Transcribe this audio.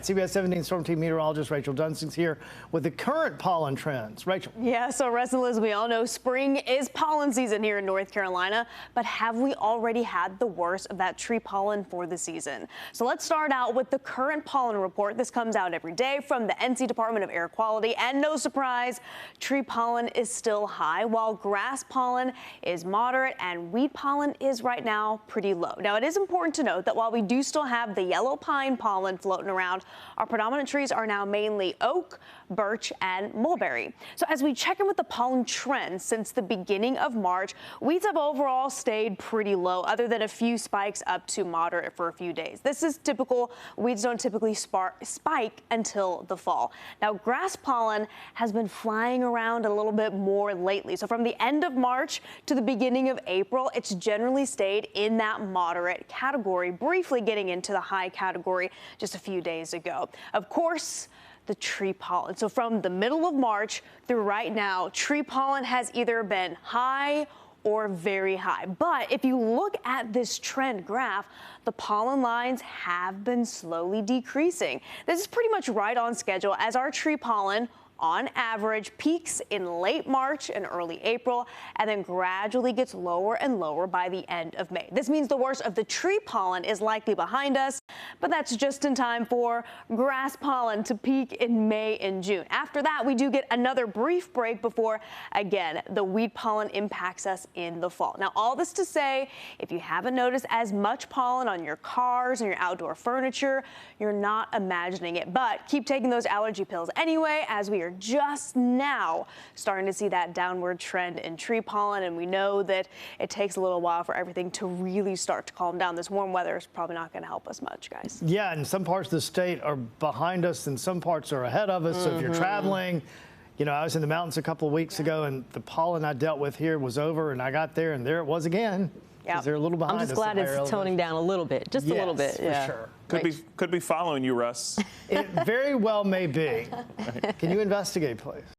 CBS 17 Storm Team meteorologist Rachel Dunstan's here with the current pollen trends. Rachel. Yeah, so Russell, as we all know, spring is pollen season here in North Carolina, but have we already had the worst of that tree pollen for the season? So let's start out with the current pollen report. This comes out every day from the NC Department of Air Quality, and no surprise, tree pollen is still high, while grass pollen is moderate and weed pollen is right now pretty low. Now, it is important to note that while we do still have the yellow pine pollen floating around, our predominant trees are now mainly oak, birch, and mulberry. So as we check in with the pollen trends since the beginning of March, weeds have overall stayed pretty low, other than a few spikes up to moderate for a few days. This is typical. Weeds don't typically spike until the fall. Now, grass pollen has been flying around a little bit more lately. So from the end of March to the beginning of April, it's generally stayed in that moderate category, briefly getting into the high category just a few days ago. Of course, the tree pollen. So from the middle of March through right now, tree pollen has either been high or very high. But if you look at this trend graph, the pollen lines have been slowly decreasing. This is pretty much right on schedule as our tree pollen on average peaks in late March and early April, and then gradually gets lower and lower by the end of May. This means the worst of the tree pollen is likely behind us, but that's just in time for grass pollen to peak in May and June. After that, we do get another brief break before, again, the weed pollen impacts us in the fall. Now, all this to say, if you haven't noticed as much pollen on your cars and your outdoor furniture, you're not imagining it. But keep taking those allergy pills anyway, as we are just now starting to see that downward trend in tree pollen, and we know that it takes a little while for everything to really start to calm down. This warm weather is probably not going to help us much, guys. Yeah, and some parts of the state are behind us and some parts are ahead of us. So if you're traveling, you know, I was in the mountains a couple of weeks ago and the pollen I dealt with here was over, and I got there and there it was again. Yeah, they're a little behind us. I'm just glad it's toning down a little bit, just a little bit. Yeah, for sure. Could be following you, Russ. It very well may be. Can you investigate, please?